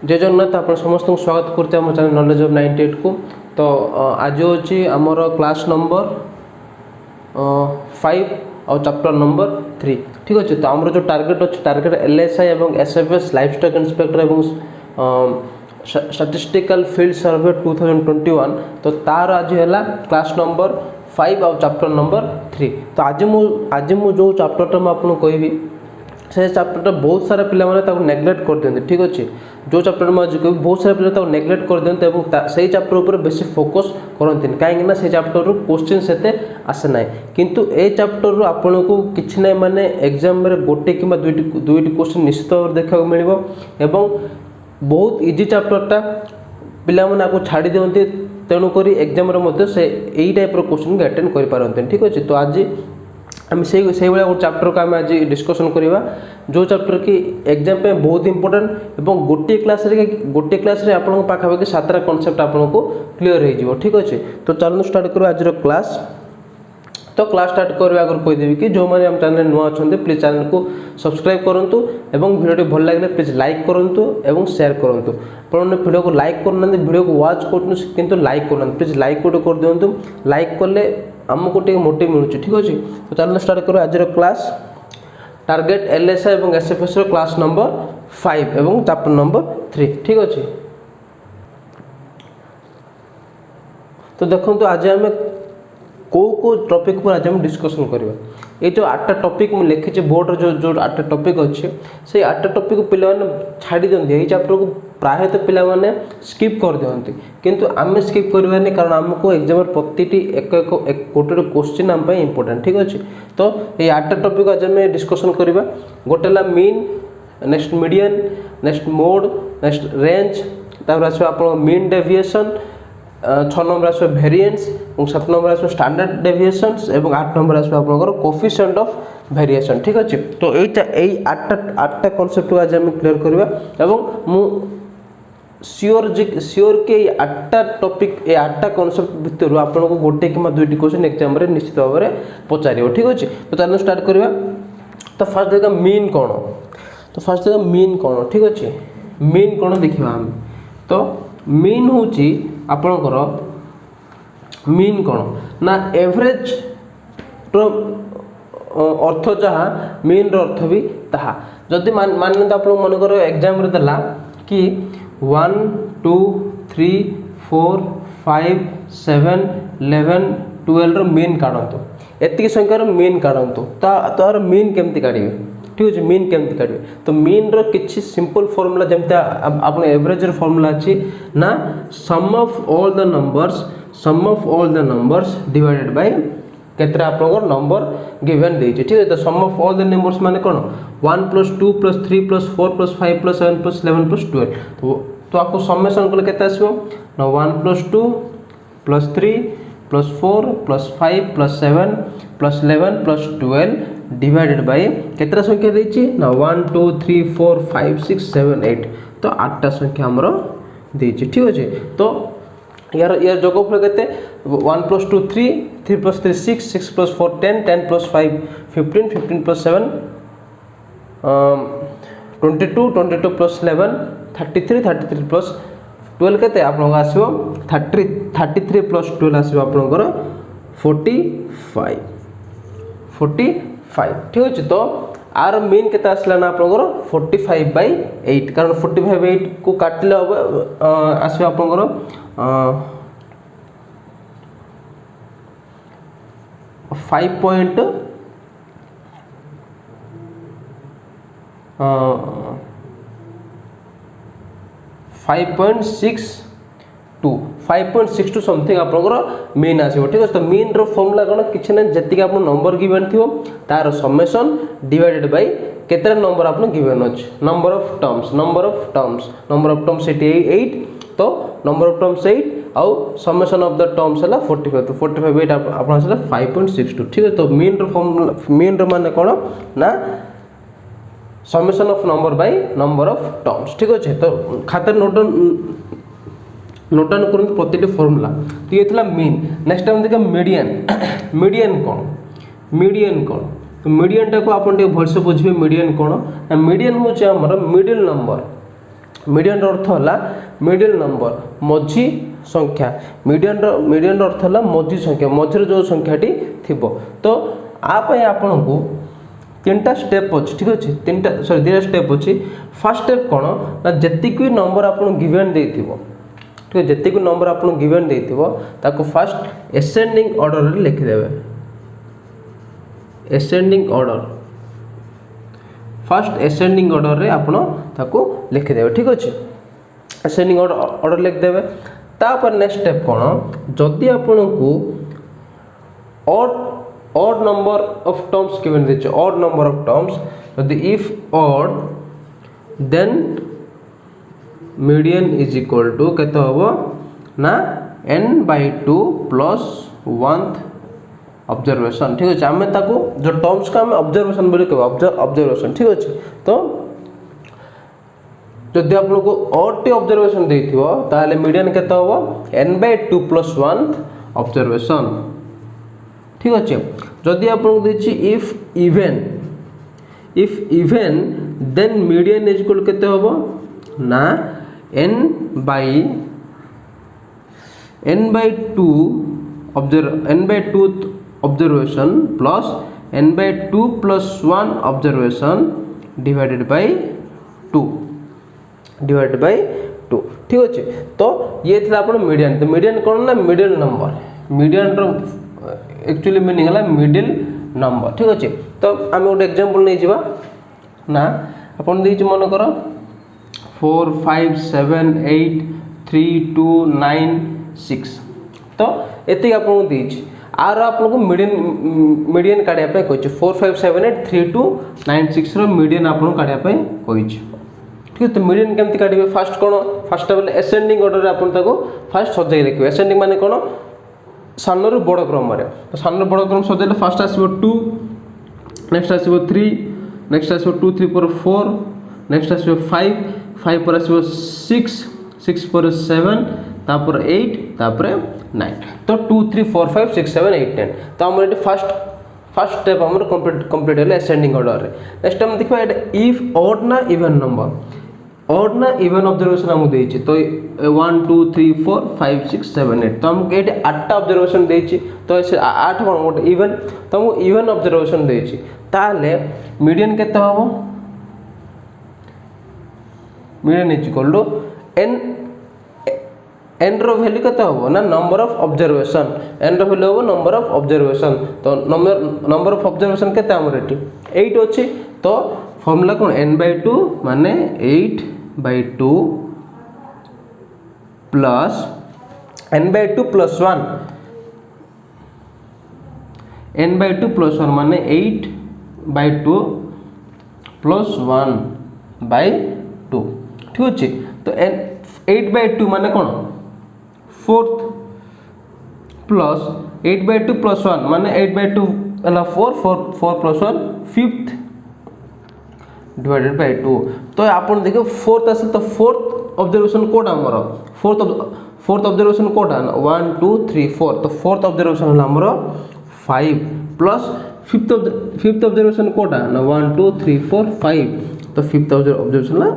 जय जगन्नाथ आप समस्त स्वागत करते हैं चैनल नॉलेज ऑफ 98 को। तो आज होची आमर क्लास नंबर 5 और चैप्टर नंबर 3 ठीक अच्छे। तो आमर जो टार्गेट अच्छे टार्गेट LSI और SFS लाइफ स्टॉक इंस्पेक्टर और स्टैटिस्टिकल फील्ड सर्वे 2021 तो तार आज है क्लास नंबर 5 और चैप्टर नंबर 3। तो आज मु जो चैप्टर मैं आपको कहबी से चैप्टर बहुत सारा पिला माने नेग्लेक्ट कर दियंते ठीक अच्छे। जो चैप्टर में आज कह बहुत सारा पिला नेग्लेक्ट कर दियंते से चैप्टर उपर बेसी फोकस करते कहीं से चैप्टर रू क्वेश्चन से आसे ना किंतु ए चैप्टर रू आपन को किछि ना माने एग्जाम रे गोटे कि दुईटी क्वेश्चन निश्चित भाव देखा मिलिबो एवं बहुत इजी चैप्टरटा पिला माने आपको छाड़ी दियंते तेणुक एग्जाम रे से यही टाइप क्वेश्चन को अटेंड कर पारते ठीक अच्छे। तो आज आम से भाया गोटे चैप्टर को आम आज डिस्कसन करवा जो चैप्टर की एग्जाम पे बहुत इंपोर्टेंट और गोटे क्लास रे आपन पाखापाखि 7टा कॉन्सेप्ट आपको क्लीयर हो ठीक अच्छे। तो चलो स्टार्ट करो आज क्लास। तो क्लास स्टार्ट करवा आगे कहीदेवी कि जो मैंने चैनल नुआ अच्छा प्लीज चैनल को सब्सक्राइब करूँ और वीडियो भल लगे प्लीज लाइक करूँ और शेयर करूँ। आपने वीडियो को लाइक करना वीडियो को वाच कर लाइक करना प्लीज लाइक गोटे कर दिंतु लाइक कले आमको टे मोटिव मिलूँ ठीक अच्छे। तो चलो स्टार्ट करो आज क्लास टार्गेट LSI और SFS क्लास नंबर 5 और चैप्टर नंबर 3 ठीक अच्छे। तो देखो आज आम को टॉपिक पर आज हम डिस्कसन करवा ये जो 8टा टॉपिक मुझे लिखी बोर्ड जो 8टा टॉपिक अच्छे से 8टा टॉपिक को पिला छाड़ी दिखते ये चैप्टर को प्रायतः पिला माने स्किप कर दिखती किंतु आम स्किप करवानी कारण आमको एग्जाम प्रति एक गोटे क्वेश्चन आम इंपोर्टेंट ठीक अच्छे। तो ये 8टा टॉपिक आज आम डिस्कसन करवा गोटे mean next median next mode next range तापर आस मीन डेविएशन 6 नंबर आस वेरिएंस और 7 नंबर आस स्टैंडर्ड डेविएशंस और 8 नंबर आस कोफिशिएंट ऑफ वेरिएशन ठीक अच्छे। तो यही 8टा कॉन्सेप्ट को आज आम क्लियर करवा एवं मु श्योर के 8टा टॉपिक ये 8टा कॉन्सेप्ट भितर आपको गोटे कि दुईटी क्वेश्चन एग्जाम रे निश्चित भाव में पचार ठीक अच्छे। तो चलो स्टार्ट करवा। तो फास्ट देखा मीन कौन तो फास्ट देखा मीन कौन ठीक अच्छे। मीन कौन देखा आम तो मीन हूँ आपणकर मीन कौन ना एवरेज अर्थ जहाँ मीन अर्थ भी ताहा जदि मान आप मनकर एग्जाम देला कि 1 2 3 4 5 7 11 12 मीन काढ़तु एति संख्यार मीन काढ़तु तार मीन केमती काढ़े ठीक अच्छे। मीन केमती काढ़े तो मीन रो किछि सिंपल फॉर्मूला जमती आप एवरेज फॉर्मूला अच्छी ना sum of all the numbers divided by केतरा आपनकर नंबर गिवन देछि ठीक है। तो sum of all the numbers माने कोन 1 + 2 + 3 + 4 + 5 + 7 + 11 + 12 तो आपको समेशन कले केते आसीबो ना 1 + 2 + 3 + 4 + 5 + 7 + 11 + 12 डिवाइडेड बाय केतरा संख्या देछि ना 1 2 3 4 5 6 7 8 तो 8टा संख्या हमरो देछि ठीक अछि। तो यार जोगफल केते 1 + 2 3 3 + 3 6 6 + 4 10 10 + 5 15 15 + 7 22 22 + 11 33 33 + 12 केते आपन आसीबो 33 + 12 आसीबो आपनकर 45 ठीक अछि। तो आर मीन केते आसला ना आपनकर 45/8 कारण 45/8 को काटले आसीबो आपनकर 5.62 समथिंग आपनकर मीन आसीबो ठीक अछि। तो मीन रो फॉर्मूला कोन किछ नै जति आपन नंबर गिवन थिवो तार समेशन डिवाइडेड बाय केतरा नंबर आपन गिवन अछि नंबर ऑफ टर्म्स 8 तो नंबर ऑफ टर्म्स 8 आउ समेशन ऑफ द टर्म्स हला 45 तो 45/8 आपन आसला 5.62 ठीक है। तो मीन रो फॉर्मूला मीन रो माने कोन ना summation of number by number of terms ठीक अच्छे। तो खाते नोट डाउन करते प्रति फॉर्मूला तो ये था मीन। नेक्स्ट टाइम देखा मीडियन कौन तो मीडियन टाक आप भलसे बुझे मीडियन कौन मीडियन हूँ आमर मिडिल नंबर मीडियन अर्थ है मिडिल नंबर मझी संख्या मीडियन अर्थ है मझी संख्या मझे जो संख्याटी थिबो। तो आप आपको 3टा स्टेप अच्छे ठीक अच्छे 3टा सॉरी 2टा स्टेप अच्छी। फर्स्ट स्टेप कौन ना जी नंबर आपको गिवन देथिबो ठीक है जी नंबर आपको गिवन देथिबो ताको फर्स्ट एसेंडिंग ऑर्डर रे लिखिदेवे। Ascending order first ascending order रे आपण ताको लिखिदेवे ठीक अच्छे। एसेंडिंग ऑर्डर लिखिदेवे। तापर नेक्स्ट स्टेप कौन जदि आपन को odd number of terms given दिछ odd number of terms यदि if odd then median is equal to केते होबो ना n/2 plus 1th ऑब्जर्वेशन ठीक अछि। हमें ताको जो टर्म्स का हमें ऑब्जर्वेशन बोली कहबो ऑब्जर्वेशन ठीक अछि। तो जदि आप लोग को odd टी ऑब्जर्वेशन देथिबो ताले मीडियन केते होबो n/2 plus 1th ऑब्जर्वेशन ठीक अच्छे। जदि आपको देखिए if even then median is equal केते होबो ना n/2 observation plus n/2 plus 1 observation divided bye 2 ठीक अच्छे। तो ये थिला अपन मीडियन। तो मीडियन कौन ना मिडिल नंबर मीडियन रो एक्चुअली मीनिंग है मिडिल नंबर ठीक अच्छे। तो आम गोटे एग्जांपल नहीं जावा ना अपन देछि मन कर 4 5 7 8 3 2 9 6 तो एति आपन देछि आर आपन को मीडियन काढिया पे कहछि 4 5 7 8 3 2 9 6 रो मीडियन आपन काढिया पे कहछि ठीक है। तो मीडियन केमति काढिबे फर्स्ट कोन first of all ascending order रे आपन ताको फर्स्ट सजाई लिखिबे। एसेंडिंग माने कोन सान रु बड़ क्रम रे। तो सान रु बड़ क्रम सजाइले फर्स्ट आसीबो 2 नेक्स्ट आसीबो 3 नेक्स्ट आसीबो 2 3 पर 4 नेक्स्ट आसीबो 5 5 पर आसीबो 6 6 पर 7 तापर 8 तापर 9। तो 2 3 4 5 6 7 8 10 तो हमर फर्स्ट स्टेप हमर कंप्लीट है एसेंडिंग ऑर्डर रे। नेक्स्ट हम देखबा इफ ऑड ना इवन नंबर ऑड ना इवन ऑब्जर्वेशन हमको देछि। तो 1 2 3 4 5 6 7 8 तो हमको एटे 8टा ऑब्जर्वेशन देछि। तो ऐसे 8 कोन गोटे इवन तो हमको इवन ऑब्जर्वेशन देछि ताले मीडियन केते होबो median is equal to n रो वैल्यू केते होबो ना नंबर ऑफ ऑब्जर्वेशन n रो वैल्यू होबो नंबर ऑफ ऑब्जर्वेशन। तो नंबर ऑफ ऑब्जर्वेशन केते हमर एटी 8 अछि। तो फॉर्मूला कोन n/2 माने 8/2 plus n/2 plus 1 n/2 plus 1 माने 8/2 plus 1/2 ठीक अछि। तो 8/2 माने कोन फोर्थ प्लस 8/2 plus 1 माने 8/2 एला 4 plus 1 फिफ्थ डिवाइडेड बाय 2। तो आपण देखो फोर्थ आसे तो फोर्थ ऑब्जर्वेशन कोडा हमर फोर्थ ऑब्जर्वेशन कोडा 1 2 3 4 तो फोर्थ ऑब्जर्वेशन हला हमर 5 प्लस फिफ्थ ऑब्जर्वेशन कोडा 1 2 3 4 5 तो फिफ्थ ऑब्जर्वेशन हला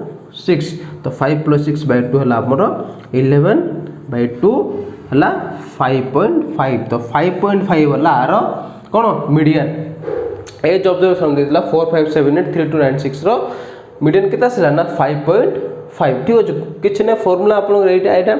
6 तो 5 plus 6/2 हला हमर 11/2 हला 5.5 तो 5.5 हला आरो कोन मीडियन एज ऑब्जर्वेशन देला 4 5 7 8 3 2 9 6 रो मीडियन केता सिला ना 5.5 ठीक अछि। किछ ने फार्मूला आपन एटा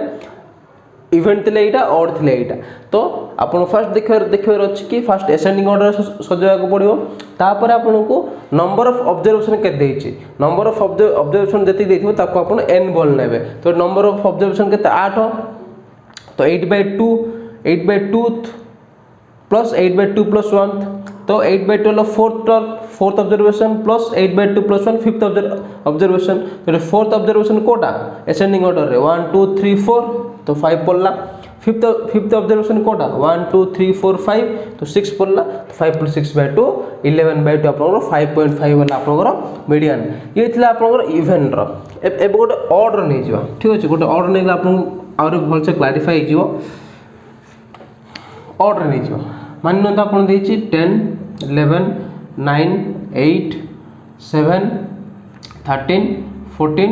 इवेंट थिले एटा ऑड थिले एटा। तो आपन फर्स्ट देखिवर अछि कि फर्स्ट एसेंडिंग ऑर्डर सजाया को पड़ियो तापर आपन को नंबर ऑफ ऑब्जर्वेशन के देछि नंबर ऑफ ऑब्जर्वेशन जति देथिबो ताको आपन n बोल नेबे। तो नंबर ऑफ ऑब्जर्वेशन केते 8 तो 8/2 प्लस 8/2 plus 1 तो 8/2 हलो fourth observation plus 8/2 plus 1 fifth observation. तो फोर्थ ऑब्जर्वेशन कोटा एसेंडिंग ऑर्डर रे 1 2 3 4 तो 5 पड़ला। फिफ्थ ऑब्जर्वेशन कोटा 1 2 3 4 5 तो 6 पड़ला। तो 5 plus 6/2 11/2 आपनकर 5.5 वाला आपनकर मीडियन। ये थिला आपनकर इवन रो ए गोटे ऑर्डर नै जिवो ठीक अछि। गोटे ऑर्डर नै आपन और भल से क्लैरिफाई जिवो ऑर्डर नै जिवो मान तो आपन देछि 10 11 9 8 7 13 14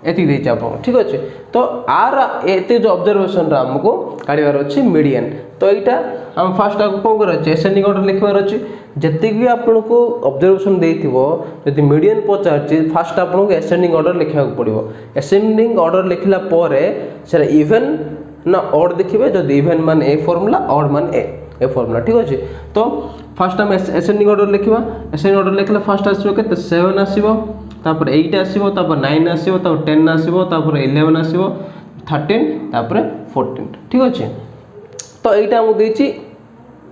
एति देछि आपन ठीक अछि। तो आर एते जो ऑब्जर्वेशन रा हमको काढिबार अछि मीडियन। तो एटा हम फर्स्ट आको कोन कर अछि एसेंडिंग ऑर्डर लिखबार अछि जति भी आपन को ऑब्जर्वेशन देथिबो यदि मीडियन पचार छी फर्स्ट आपन को एसेंडिंग ऑर्डर लिखा पड़िबो। एसेंडिंग ऑर्डर लिखला परे सेरा इवन ना ऑड देखिबे जदि इवन मान ए फार्मूला ऑड मान ए फार्मूला ठीक अछि। तो फर्स्ट हम एसेंडिंग ऑर्डर लिखिबा। एसेंडिंग ऑर्डर लिखला फर्स्ट आसीबो केते 7 आसीबो तापर 8 आसीबो तापर 9 आसीबो तापर 10 आसीबो तापर 11 आसीबो 13 तापर 14 ठीक अछि। तो एटा हम देछि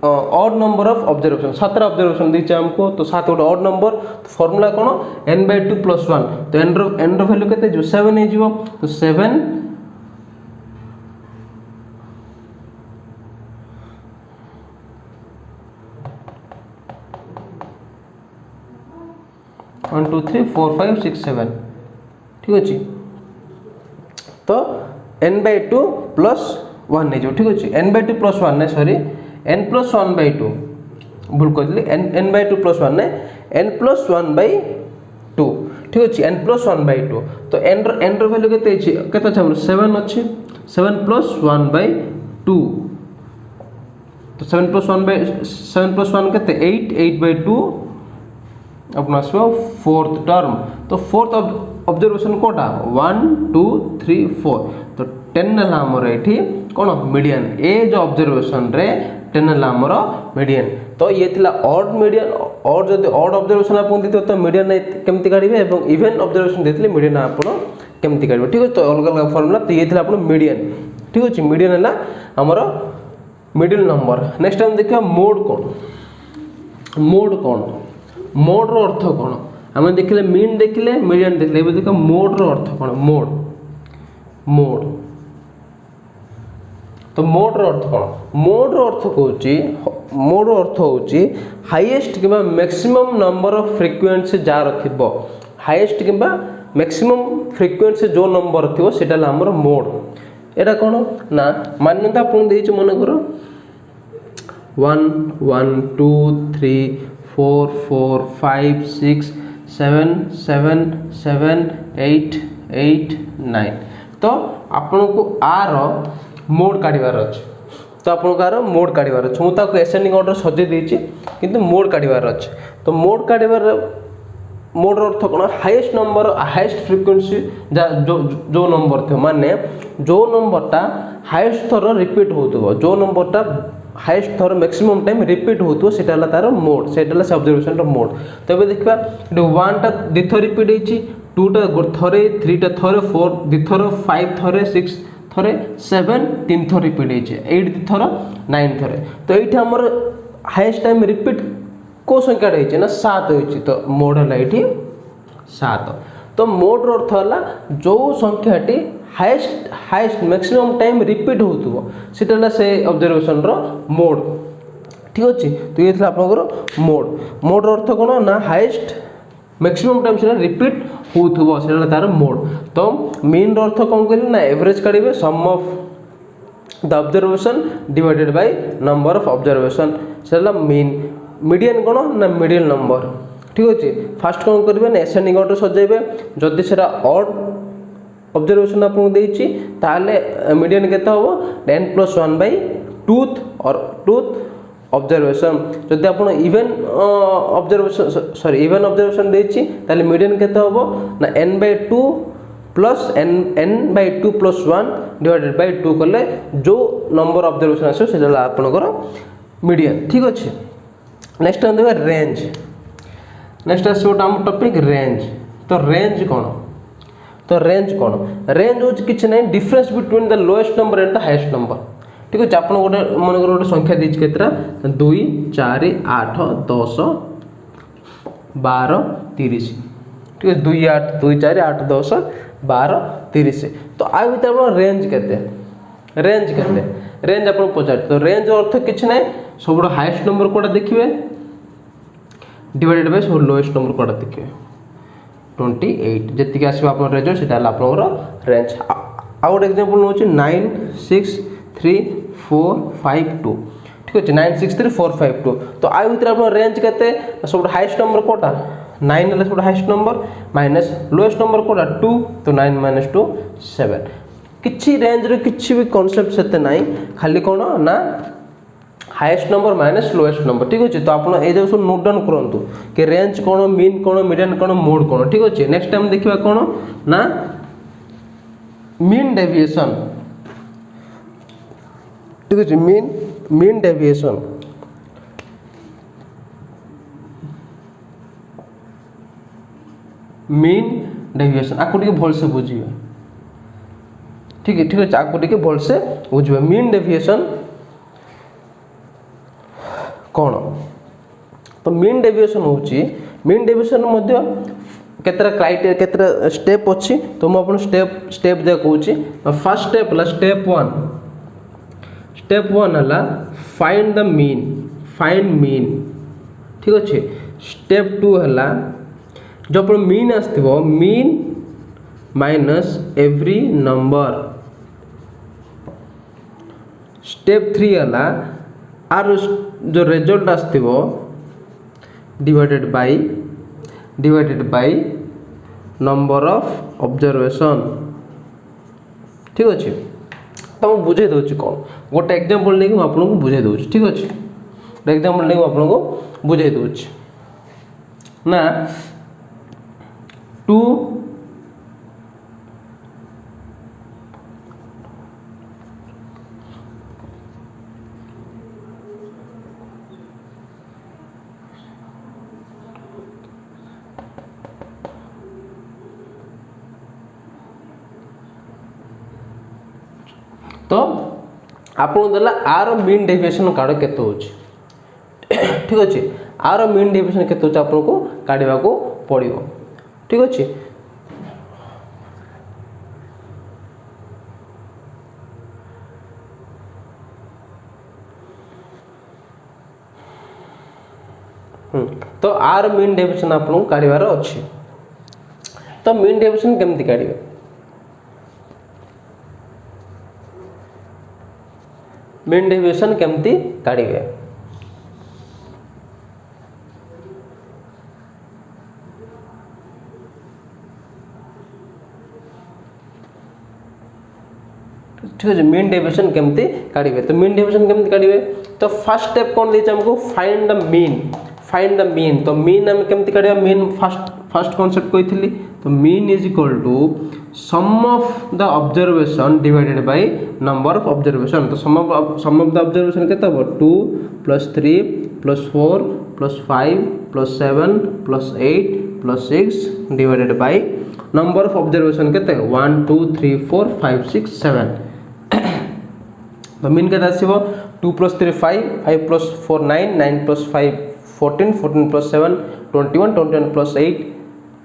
odd number of observation 7 observation देछि हमको। तो 7 गोटे ऑड नंबर फार्मूला कोन n/2 + 1 तो n रो वैल्यू केते जो 7 हे जिवो। तो 7 1 2 3 4 5 6 7 ठीक अछि। तो n/2 + 1 ने जो ठीक अछि n/2 + 1 ने सॉरी n + 1/2 भूल कहली n/2 + 1 ने n + 1/2 ठीक अछि n + 1/2। तो n रो वैल्यू केते अछि केते छै हमर 7 अछि 7 + 1/2 तो 7 + 1 केते 8 8/2 अपना आसो फोर्थ टर्म। तो फोर्थ ऑब्जर्वेशन कोटा 1 2 3 4 तो 10 नेला हमर एठी कोन मीडियन ए जो ऑब्जर्वेशन रे 10 नेला हमर मीडियन। तो ये थिला ऑड मीडियन और जदि ऑड ऑब्जर्वेशन आपन दितो तो मीडियन केमति काढिबे एवं इवन ऑब्जर्वेशन देथिले मीडियन आपन केमति काढिबे ठीक अछि। तो अलग अलग फार्मूला तो ये थिला आपन मीडियन ठीक अछि। मीडियन हला हमर मिडिल नंबर। नेक्स्ट हम देखिबा मोड कोन। मोड कोन मोड रो अर्थ कोन हम देखिले मीन देखिले मीडियन देखिले एबे देखो मोड रो अर्थ कोन मोड मोड। तो मोड रो अर्थ कोन मोड रो अर्थ कहउची मोड रो अर्थ होउची हाईएस्ट किबा मैक्सिमम नंबर ऑफ फ्रीक्वेंसी जार थिबो हाईएस्ट किबा मैक्सिमम फ्रीक्वेंसी जो नंबर थिबो सेटा ला हमर मोड। एटा कोन ना मान्यता आपण देइछ मन करो 1 1 2 3 4 4 5 6 7 7 7 8 8 9 तो आपन को आर मोड काढिबार अछि। तो आपन को आर मोड काढिबार अछि। मु ताको एसेंडिंग ऑर्डर सजे देछि किंतु मोड काढिबार अछि। तो मोड काढिबार मोड रो अर्थ कोन हाईएस्ट नंबर हाईएस्ट फ्रीक्वेंसी जो नंबर थे माने जो नंबरटा हाईएस्ट थरो रिपीट होतबो जो नंबरटा हाईएस्ट थर मैक्सिमम टाइम रिपीट होतो सेटा ला तार मोड सेटा ला ऑब्जर्वेशन रो मोड। तबे देखबा 1 टा दिथो रिपीट हेची 2 टा थरे 3 टा थरे 4 दिथरो 5 थरे 6 थरे 7 3 थर रिपीट हेची 8 दिथरो 9 थरे। तो एठी हमर हाईएस्ट टाइम रिपीट को संख्या हेची ना 7 हेची। तो मोड हला एठी 7। तो मोड रो अर्थ हला जो संख्याटी हाईएस्ट मैक्सिमम टाइम रिपीट होतबो सेटा से ऑब्जर्वेशन रो मोड ठीक अछि। तो ये थला आपनकर मोड मोड रो अर्थ कोन ना हाईएस्ट मैक्सिमम टाइम सेटा रिपीट होतबो सेटा तार मोड। तो मीन रो अर्थ कोन कहली ना एवरेज काढिबे sum of the observation divided by number of observation सेला मीन। मीडियन कोन ना मिडिल नंबर ठीक अछि। फर्स्ट कोन करबे ना एसेंडिंग ऑर्डर सजाइबे जदि सेटा ऑड ऑब्जर्वेशन आपन देछि ताले मीडियन केते होबो n + 1/2 और टूथ ऑब्जर्वेशन जदि आपन even observation sorry even observation देछि ताले मीडियन केते होबो ना n/2 plus n/2 + 1 divided by 2 करले जो नंबर ऑब्जर्वेशन आसो सेला आपनकर मीडियन ठीक अछि। नेक्स्ट हम देखबा रेंज। नेक्स्ट आसो हम टॉपिक रेंज। तो रेंज कोन तो रेंज कोन रेंज होच किछ नै difference between the lowest number and the highest number ठीक अछि। आपन गोटे मन कर गोटे संख्या दिछ केतरा 2 4 8 10 12 30 ठीक अछि 2 8 2 4 8 10 12 30। तो आ भीतर आपन रेंज केते रेंज आपन पचार। तो रेंज अर्थ किछ नै सब हाईएस्ट नंबर कोडा देखिबे डिवाइडेड बाय सब लोएस्ट नंबर कोडा देखिबे 28 जति आसबा आपन रेंज सेटा आपन रेंज। आ गोटे एग्जांपल नोची 9 6 3 4 5 2 ठीक अछि 9 6 3 4 5 2। तो आ भीतर आपन रेंज केते सब हाईएस्ट नंबर कोटा 9 है सब highest number minus lowest number कोड़ा 2 तो 9 माइनस 2 7 किछि रेंज रे किछि भी कांसेप्ट सेते नाही खाली कोन ना highest number minus lowest number ठीक अछि। तो आपण ए जे सब नोट डाउन करंतु कि रेंज कोन मीन कोन मीडियन कोन मोड कोन ठीक अछि। नेक्स्ट टाइम देखिबा कोन ना मीन डेविएशन ठीक अछि। मीन डेविएशन मीन डेविएशन आपको टिके भल से बुझिए ठीक है आपको टिके भल से बुझिए मीन डेविएशन कौन। तो मीन डेविएशन होची मीन डेविएशन मध्य केतरा क्राइटेरिया केतरा स्टेप अछि तो म अपन स्टेप दे कहूची। फर्स्ट स्टेप ला स्टेप 1 हला फाइंड द मीन ठीक अछि। स्टेप 2 हला जो पर मीन आस्थिबो mean minus every number. Step 3 हला आर जो रिजल्ट आस्थिबो divided by number of observation ठीक अछि। तो मैं बुझे दउची कोन गोटे एग्जांपल नै हम आपन को बुझे दउची ठीक अछि। गोटे एग्जांपल नै हम आपन को बुझे दउची ना 2 तो आपन देला आर मीन डेविएशन काढ केते होची ठीक अछि। आर मीन डेविएशन केते होची आपन को काढिबा को पड़िबो ठीक अछि। तो आर मीन डेविएशन आपन को काढिबार अछि। तो मीन डेविएशन केमति काढिबे मीन डेविएशन केमति काढिबे ठीक है। मीन डेविएशन केमति काढिबे तो मीन डेविएशन केमति काढिबे तो फर्स्ट स्टेप कोन देछ हमको फाइंड द मीन। तो मीन हम केमति काढिबा मीन फर्स्ट कांसेप्ट कहितली तो mean is equal to sum of the observation divided by number of observation. तो सम ऑफ द ऑब्जर्वेशन केते हो 2 + 3 + 4 + 5 + 7 + 8 + 6 divided by number of observation केते 1 2 3 4 5 6 7 तो मीन केते आसीबो 2 + 3 5 5 + 4 9 9 + 5 14 14 + 7 21 21 + 8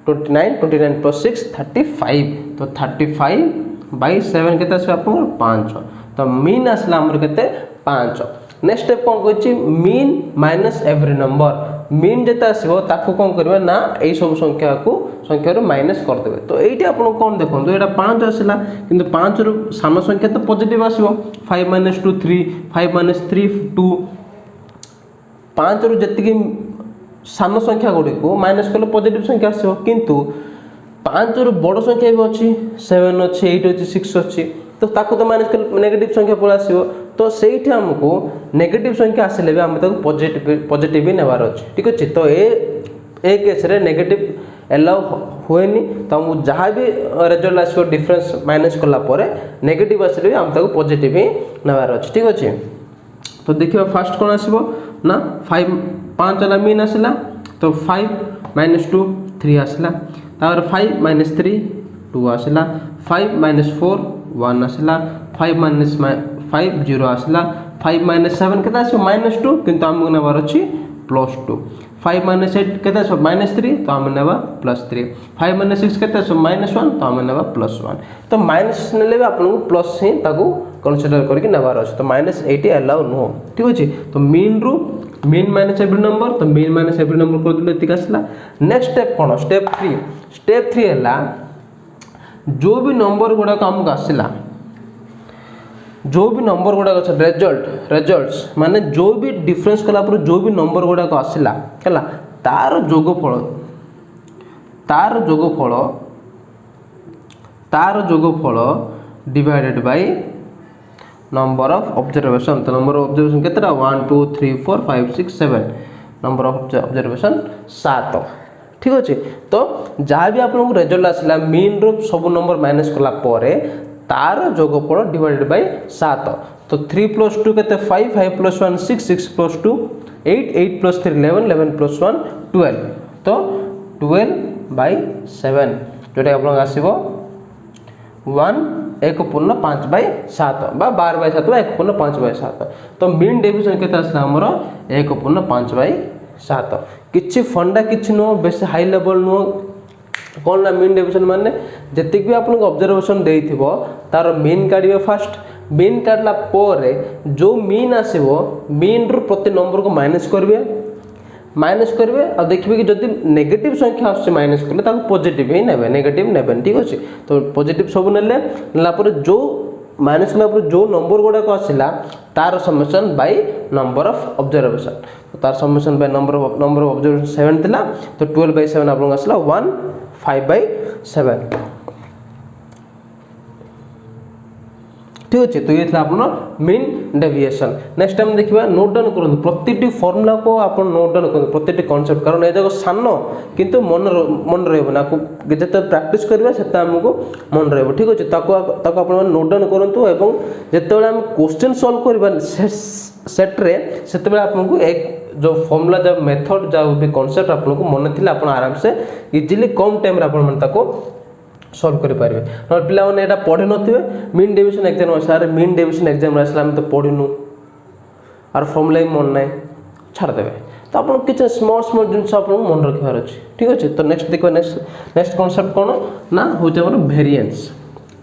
29 29 + 6 35 तो 35/7 केते आसी आपन 5 तो मीन आसला हमर केते 5। नेक्स्ट स्टेप कोन कहछि mean minus every number. Mean जेते आसीबो ताको कोन करबे ना एई सब संख्या रो माइनस कर देबे। तो एइटी आपन कोन देखंतु एटा 5 आसीला किंतु 5 रो सानो संख्या तो पॉजिटिव आसीबो 5 - 2 3 5 - 3 2 5 रो जति सानो संख्या गुडी को माइनस कले पॉजिटिव संख्या आसीबो किंतु 5 रो बड़ संख्या भी अछि 7 अछि 8 अछि 6 अछि तो ताको तो माइनस कले नेगेटिव संख्या पळ आसीबो। तो सेठी हमको नेगेटिव संख्या आसीले भी हम ताको पॉजिटिव भी नेबार अछि ठीक अछि। तो ए केस रे नेगेटिव एलाउ होएनी तो हम जहां भी रिजल्ट आसीबो डिफरेंस माइनस कला परे नेगेटिव आसीले हम ताको पॉजिटिव ही नेबार अछि ठीक अछि। तो देखिबा फर्स्ट कोन आसीबो ना 5 वाला मीन आसला तो 5 - 2 3 आसला तार 5 - 3 2 आसला 5 - 4 1 आसला 5 - 5 0 आसला 5 - 7 केता आसो -2 किंतु हम नेबार अछि +2 5 - 8 केता आसो -3 तो हम नेबा +3 5 - 6 केता आसो -1 तो हम नेबा +1 तो माइनस नेले भी आपन को प्लस ही ताको कंसीडर करके नेबार अछि। तो -80 अलाउ नो ठीक अछि। तो मीन रू मीन माइनस एवरी नंबर तो मीन माइनस एवरी नंबर कर दिले एतिक आसला। नेक्स्ट स्टेप कोन स्टेप 3 हला जो भी नंबर गुडा काम का आसला जो भी नंबर गुडा का रिजल्ट्स माने जो भी डिफरेंस कला पर जो भी नंबर गुडा का आसला हला तार जोगफल तार जोगफल divided by number of observation. तो नंबर ऑफ ऑब्जर्वेशन केतेटा 1 2 3 4 5 6 7 नंबर ऑफ ऑब्जर्वेशन 7। ठीक अच्छे। तो जहाँ भी आपको रिजल्ट आसला मीन रो सब नंबर माइनस कला परे तार जोगफल डिवाइडेड बाय 7। तो 3 + 2 केते 5 5 + 1 6 6 + 2 8 8 + 3 11 11 + 1 12। तो 12/7 जोटा आप आसो 1/5/7 बा 12/7 बा 1/5/7। तो मीन डेविएशन केते आसला हमर 1/5/7। किछि फंडा किछि नो बेस हाई लेवल नो कौन ना मीन डेविएशन माने जतिक भी आपन ऑब्जर्वेशन देइथिबो तार मीन काढिबे फास्ट। मीन काढला पोरे जो मीन आसीबो मीन रु प्रति नंबर को माइनस करिवे और देखिबे कि जदि नेगेटिव संख्या आसे माइनस करले ताको पॉजिटिव ही नेबे नेगेटिव नेबे। ठीक अछि। तो पॉजिटिव सब नेला पर जो माइनस कला पर जो नंबर गुडा को आसिला तार summation bye number of observation. तो तार summation bye number of observation 7 थिला। तो 12/7 आपन आसला 1/5/7। ठीक अच्छे। तो ये था अपना मीन डेविएशन। नेक्स्ट टाइम देखिए नोट डाउन करूँ प्रति फर्मुला को आप नोट डाउन करूँ प्रति कॉन्सेप्ट कारण ये जगह सान किंतु मन रहा जिते प्रैक्टिस करेंगे से आमको मन रहा। ठीक अच्छे। आप नोट डाउन करूँ एवं जिते आम क्वेश्चन सॉल्व करवा सेट्रे से आपको एक जो फर्मुला जो मेथड जो भी कॉन्सेप्ट आपको मन थी आप आराम से इजिली कम टाइम आप सॉल्व कर पारे। ना पिला माने एटा पढ़े नथिबे mean deviation exam sir mean deviation exam आसला हम तो पढ़िनु और फॉर्मूला ही मन नहीं छाड़ देबे। तो आपन किछ स्मॉल जिनस आपन मन रखिबार अछि। ठीक अछि। तो नेक्स्ट देखो नेक्स्ट कांसेप्ट कोन ना होते हमर वेरिएंस।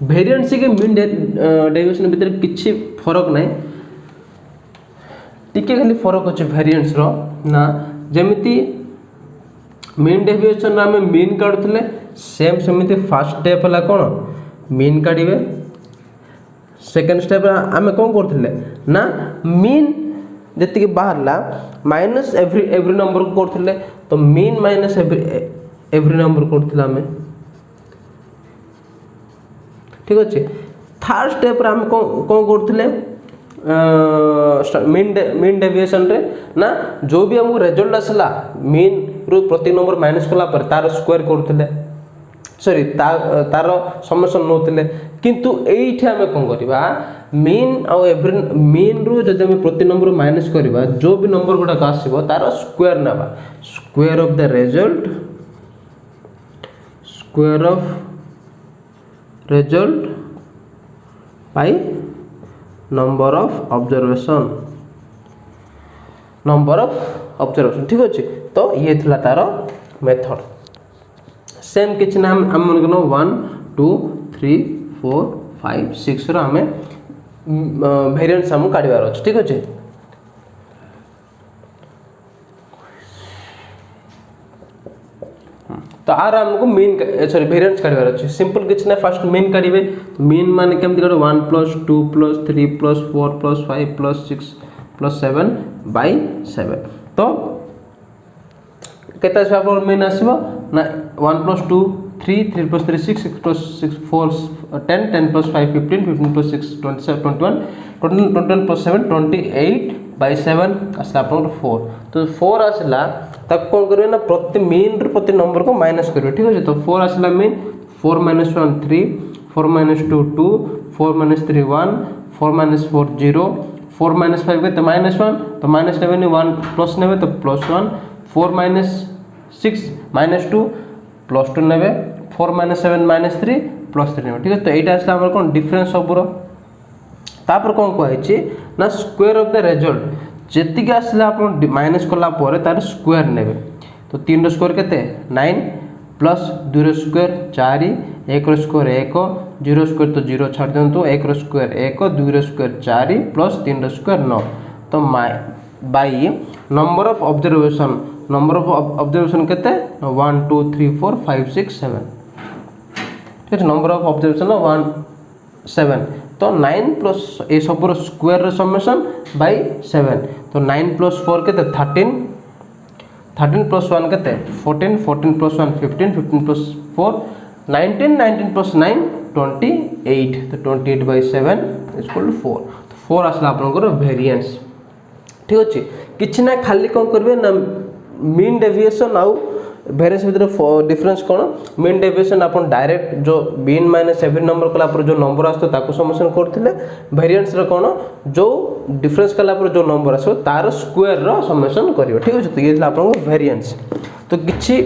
वेरिएंस के मीन डेविएशन भीतर किछि फरक नहीं टिके खाली फरक अछि वेरिएंस रो ना जेमिति मीन डेविएशन आम मीन काढुले सेम सेमिति फर्स्ट स्टेप है कौन मीन काढ़े। सेकेंड स्टेप आम कौन करथिले ना मीन जी बाहरला माइनस एव्री नंबर को करथिले। तो मीन माइनस एव्री नंबर करथिले आम। ठीक अच्छे। थर्ड स्टेप आम कौन करथिले मीन डेविएशन रे ना जो भी हमको रिजल्ट आसला मीन रु प्रति नंबर माइनस कला पर तार स्क्वायर करथिले सॉरी तार समेशन नौथिले। किंतु एइठे आमे कोन करबा मीन आ एवरी मीन रु जदि हम प्रति नंबर माइनस करबा जो भी नंबर गुडा आसीबो तार स्क्वायर नबा square of the result square of result by number of observation ठीक अच्छे। तो ये थिला तार मेथड सेम किछ ना हम 1 2 3 4 5 6 रो हमें वेरिएंस हम काढिबार अछि। ठीक अछि। तो आर हमको मीन सॉरी वेरिएंस काढिबार अछि। सिंपल किछ ना फर्स्ट मीन काढिबे। तो मीन माने केमति काढो 1 + 2 + 3 + 4 + 5 + 6 + 7/7। तो केता से आपन मीन आसीबो ना 1 + 2 3 3 + 3 6 6 + 6 4 10 10 + 5 15 15 + 6 27 21 21 + 7 28/7 आसला आपन 4। तो 4 आसला तब कौन करिवे ना प्रति मीन रो प्रति नंबर को माइनस करिवे। ठीक है। तो 4 आसला मीन 4 - 1 3 4 - 2 2 4 - 3 1 4 - 4 0 4 - 5 के तो -1 तो माइनस नेबे 1 प्लस नेबे तो +1 4 - 6 -2 +2 नेबे 4 - 7 -3 +3 नेबे। ठीक है। तो एटा आसला हमर कोन डिफरेंस सबरो तापर कोन कहै ना स्क्वायर ऑफ द रिजल्ट जेतिक आसला आपण माइनस कला परे तार स्क्वायर नेबे। तो 3 रो स्क्वायर केते 9 प्लस 2 रो स्क्वायर 4 1 रो स्क्वायर 1 0 स्क्वायर तो 0 छाड़ दियंतु 1 रो स्क्वायर 1 2 रो स्क्वायर 4 प्लस 3 रो स्क्वायर 9। तो बाई नंबर ऑफ ऑब्जर्वेशन केते 1 2 3 4 5 6 7। ठीक है। नंबर ऑफ ऑब्जर्वेशन 1 7 तो 9 प्लस ए सब स्क्वायर समेशन बाय 7। तो 9 + 4 केते 13 13 प्लस 1 के 14, 14 प्लस 1 15, 15 प्लस 4 19, 19 प्लस 9 28, तो 28/7 इक्वल टू 4, तो 4 आसला आपनकर वेरिएंस। ठीक अच्छे किसी ना खाली कौन करेंगे ना मीन डेविएशन आउ वेरिएंस भितर डिफरेंस कौन मीन डेविएशन आप डायरेक्ट जो बीन माइनस एवरी नंबर कला जो नंबर आसो समेसन करते वेरिएंस कौन जो डिफरेंस कला जो नंबर आसो तार स्क्वायर रो समेसन करियो। ठीक अच्छे तो ये आप वेरिएंस तो किसी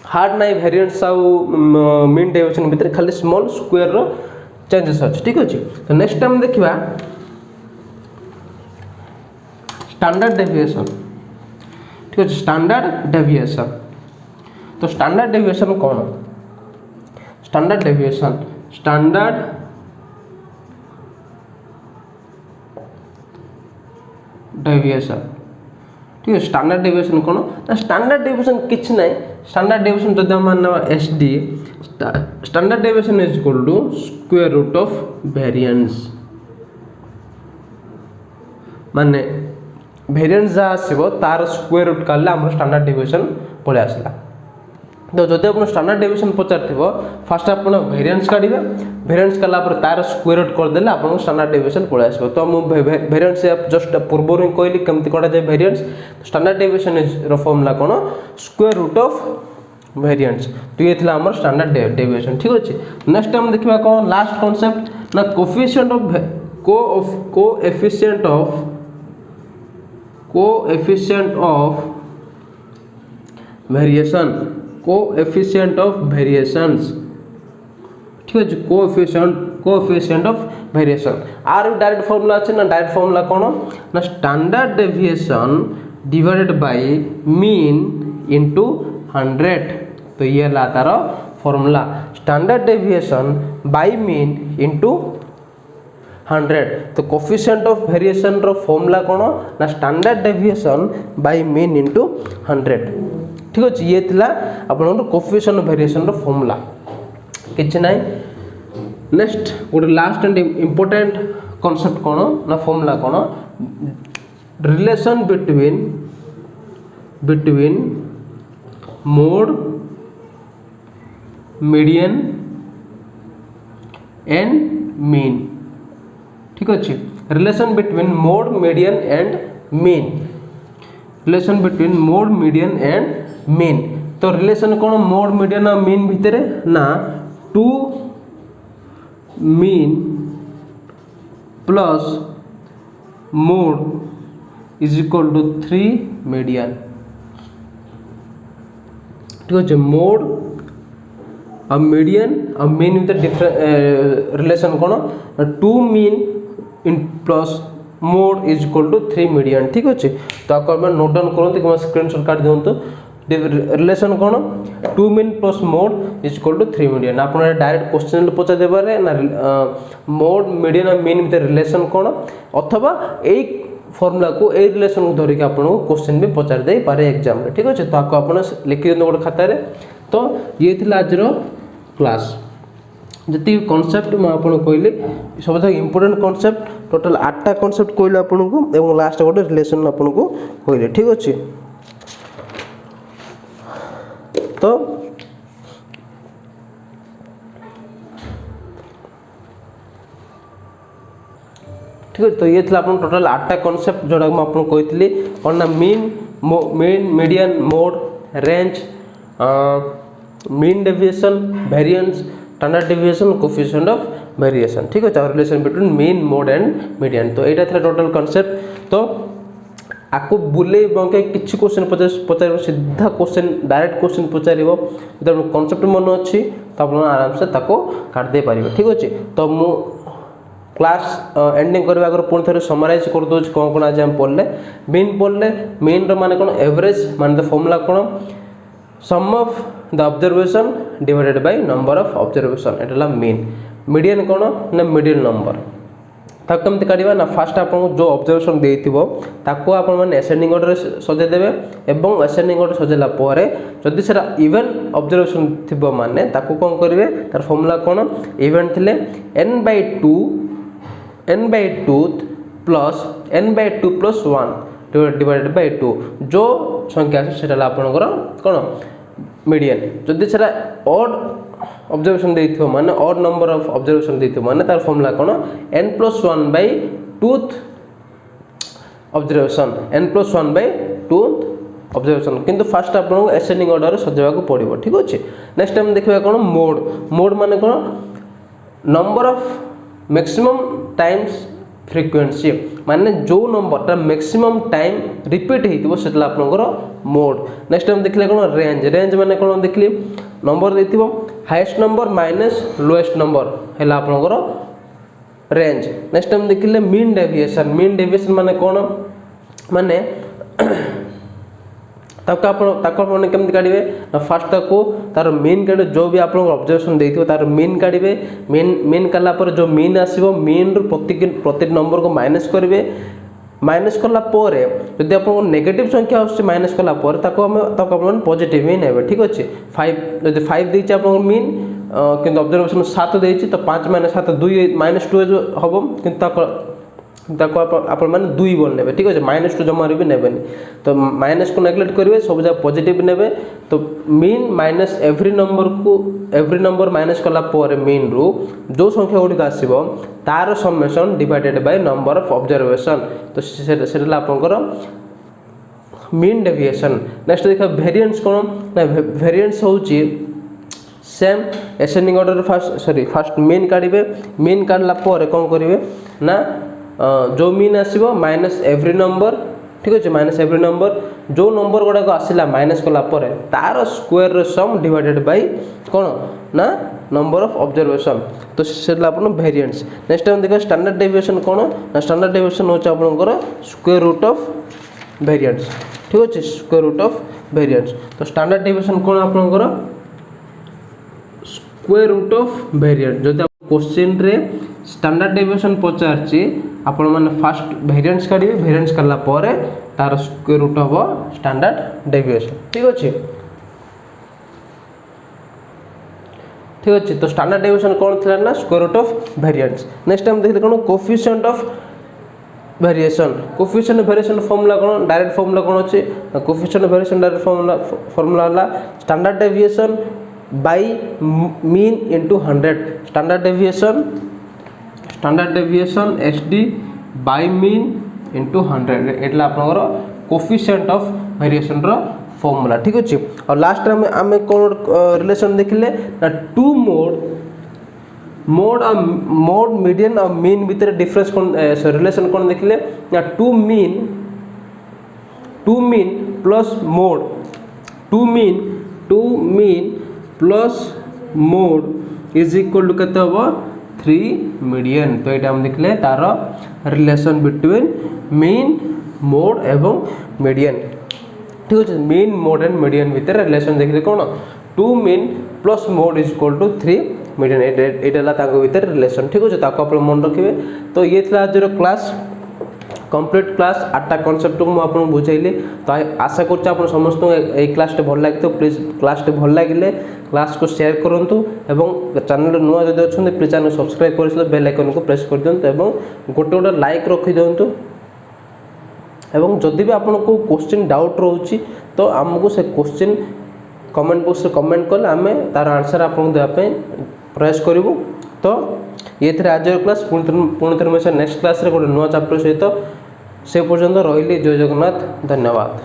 हार्ड नाई वेरिएंस आउ मीन डेविएशन भितर खाली स्मॉल स्क्वायर रो चेंजेस अच्छे। ठीक अच्छे तो नेक्स्ट टाइम देखा स्टैंडर्ड डेविएशन। ठीक है स्टैंडर्ड डेविएशन तो स्टैंडर्ड डेविएशन कौन स्टैंडर्ड डेविएशन ठीक है स्टैंडर्ड डेविएशन कौन ना स्टैंडर्ड डेविएशन किसी ना स्टैंडर्ड डेविएशन जब मान SD standard deviation is equal to square root of variance माने वेरिएंस जहाँ आसो तार स्क्वायर रूट काले आम स्टैंडर्ड डेविएशन पलि आसला। तो जब आप स्टैंडर्ड डेविएशन पचार फास्ट आप वेरिएंस काढ़े वेरिएंस कला तार स्क्वायर रूट करदे आप स्टैंडर्ड डेविएशन पलि आसो। तो मुझे वेरिएंस जस्ट पूर्व ही कहली केमती करा जाए वेरिएंस स्टैंडर्ड डेविएशन फॉर्मूला कौन स्क्वायर रूट ऑफ वेरिएंस तो ये आम स्टैंडर्ड डेविएशन। ठीक अच्छे नेक्स्ट टाइम देखा कौन लास्ट कॉन्सेप्ट ना coefficient of variations। ठीक है coefficient of variation आर डायरेक्ट फॉर्मूला अच्छे ना डायरेक्ट फॉर्मूला कौन ना standard deviation divided by mean into 100 तो ये ला तार formula standard deviation by mean into 100 तो कोफिशिएंट ऑफ वेरिएशन रो फॉर्मूला कौन ना standard deviation by mean into 100। ठीक अच्छे ये थिला आपन कोफिशिएंट ऑफ वेरिएशन रो फॉर्मूला किछ नाइ। नेक्स्ट गोटे लास्ट एंड इंपोर्टेंट कांसेप्ट कौन ना फॉर्मूला कौन relation between mode median and mean. ठीक अच्छे relation between mode median and mean relation between mode median and mean तो रिलेशन कौन मोड मीडियन और मीन भितर ना 2 mean plus mode is equal to 3 median. ठीक अच्छे मोड और मीडियन और मीन भितर डिफरेंट रिलेशन कौन 2 mean in plus mode is equal to 3 median. ठीक अच्छे तो आपको नोट डाउन करते कि स्क्रीनशॉट काट दिंतु रिलेशन कौन 2 mean plus mode is equal to 3 median आप डायरेक्ट क्वेश्चन पचार देवे ना मोड मीडियन और मीन भितर रिलेशन कौन अथवा यही फॉर्मूला को यही रिलेशन को धरिक आपको क्वेश्चन भी पचार दे पारे एग्जाम। ठीक अच्छे तो आपको आप लिखि दिखाते गोटे खातार तो ये थी आज क्लास जी कॉन्सेप्ट मुझे कहली सब इंपोर्टेंट कॉन्सेप्ट टोटल 8टा कॉन्सेप्ट कहली आपको लास्ट गोटे रिलेशन आपको कहली। ठीक अच्छे तो ठीक है तो ये थी टोटल 8टा कॉन्सेप्ट जोड़ा मुझे कहती कौन ना mean median mode range mean deviation variance standard deviation coefficient of variation. ठीक है relation between mean mode and median तो यहाँ था टोटल कॉन्सेप्ट। तो आपको बुले बंके किसी क्वेश्चन पचार सीधा क्वेश्चन डायरेक्ट क्वेश्चन पचार जो कॉन्सेप्ट मन अच्छी तो आप आराम से काटदे पारे। ठीक अच्छे तो मु क्लास एंडिंग करने आगे पुणी थे समराइज कर दूँ कौन कौन आज आम पढ़ले मीन रो कौन एवरेज मान द फॉर्मूला कौन sum of the observation divided by number of observation एटा मीन मीडियन कौन ना मिडिल नंबर ताको कमती काढ़ा ना फास्ट आपको जो ऑब्जर्वेशन देइथिबो ताको आपण माने असेंडिंग ऑर्डर सजे देबे एवं असेंडिंग ऑर्डर सजेला परे जदि सेटा इवन ऑब्जर्वेशन थिबो माने ताको कोन करिवे तार फार्मूला कोन इवन थिले n/2 plus n/2 + 1 divided by 2 जो संख्या आसे सेटा आपनकर कोन मीडियन जदि सेटा ऑड ऑब्जर्वेशन देइथियो माने ऑड नंबर ऑफ ऑब्जर्वेशन देइथियो माने तार फॉर्मूला कोन n+1/2th ऑब्जर्वेशन n+1/2th ऑब्जर्वेशन किंतु फास्ट आपन असेंडिंग ऑर्डर सजेवा को पड़िबो ठीक अछि। नेक्स्ट टाइम देखबा कोन मोड माने कोन number of maximum times frequency माने जो नंबर ता मैक्सिमम टाइम रिपीट हेतिबो सेटला आपनकर मोड। नेक्स्ट टाइम देखले कोन रेंज माने कोन देखली नंबर देथिबो highest number minus lowest number हैला आपनकर रेंज। नेक्स्ट टाइम देखले मीन डेविएशन माने कोन माने ताको आपण केमति काढिबे ना फास्ट ताको तार मीन काढे जो भी आपण ऑब्जर्वेशन देथिबो तार मीन काढिबे मीन काला पर जो मीन आसीबो मीन रो प्रति नंबर को माइनस करिवे माइनस कला परे यदि आपण नेगेटिव संख्या आछे माइनस कला पर ताको आपण पॉजिटिव ही नेबे ठीक अछि। 5 यदि 5 देछि आपण मीन किंतु ऑब्जर्वेशन 7 देछि तो 5 - 7 2 -2 हबो किंतु ताको आपण माने 2 बोल नेबे ठीक अछि। -2 जमा भी नेबेनी तो माइनस को नेग्लेक्ट करिवे सब जा पॉजिटिव नेबे तो mean minus every number minus कला पर मीन रो जो संख्या गुडी आसीबो तार summation divided by number of observation तो सेटला आपनकर मीन डेविएशन। नेक्स्ट देखा वेरिएंस कोन ना वेरिएंस होची same ascending order first mean काढिबे मीन काढला पर कोन करिवे ना जो मीन आसीबो माइनस एवरी नंबर ठीक अछि माइनस एवरी नंबर जो नंबर गुडा को आसिला माइनस कला पर तार square row some divided by कोन ना नंबर ऑफ ऑब्जर्वेशन तो सेटला अपन वेरिएंस। नेक्स्ट टाइम देखा स्टैंडर्ड डेविएशन कोन ना स्टैंडर्ड डेविएशन होछ आपनकर स्क्वायर रूट ऑफ वेरिएंस ठीक अछि स्क्वायर रूट ऑफ वेरिएंस। तो स्टैंडर्ड डेविएशन कोन आपनकर स्क्वायर रूट ऑफ वेरिएंस। जदि क्वेश्चन रे स्टैंडर्ड डेविएशन पचारछि आपण माने फर्स्ट वेरिएंस काढिबे वेरिएंस करला परे तार स्क्वायर रूट हो स्टैंडर्ड डेविएशन ठीक अछि। ठीक अछि तो स्टैंडर्ड डेविएशन कोन थिला ना square root of variance. Next time देखले कोन कोएफिशिएंट ऑफ वेरिएशन फार्मूला कोन डायरेक्ट फार्मूला कोन अछि कोएफिशिएंट वेरिएशन डायरेक्ट फार्मूला ला standard deviation by mean into 100 standard deviation SD by mean into 100 एटला आपनकर कोएफिशिएंट ऑफ वेरिएशन रो फार्मूला ठीक अछि। और लास्ट में आमे कोन रिलेशन देखिले ना टू मोड मीडियन और मीन भीतर डिफरेंस कोन रिलेशन कोन देखिले ना two mean plus mode two mean plus mode is equal to केते होबो 3 मीडियन। तो ये हम देखले तार रिलेशन बिटवीन मीन मोड एवं मीडियन ठीक अछि। मीन मोड एंड मीडियन भीतर रिलेशन देखले कोन two mean plus mode is equal to 3 median एटाला ताको भीतर रिलेशन ठीक अछि। ताको आपण मन रखिबे। तो ये थला आज क्लास कंप्लीट क्लास 8टा कांसेप्ट को आपन बुझाइले तो आशा करछ आपन समस्त ए क्लास टे भल लागतो प्लीज क्लास टे भल लागिले क्लास को शेयर करंतु एवं चैनल नुआ जदि अछन प्लीज चैनल सब्सक्राइब करसले बेल आइकन को प्रेस कर दियंतु एवं गोटे लाइक रखि दियंतु एवं जदि भी आपन को क्वेश्चन डाउट रहउची तो हमको से क्वेश्चन कमेंट बॉक्स रे कमेंट करले हमें तार आंसर आपन देबा पे प्रयास करिवु। तो ये थे आज क्लास पुणी थर नेक्स्ट क्लास रे गोटे नुआ चैप्टर सहित से पर्यंत रही जय जगन्नाथ धन्यवाद।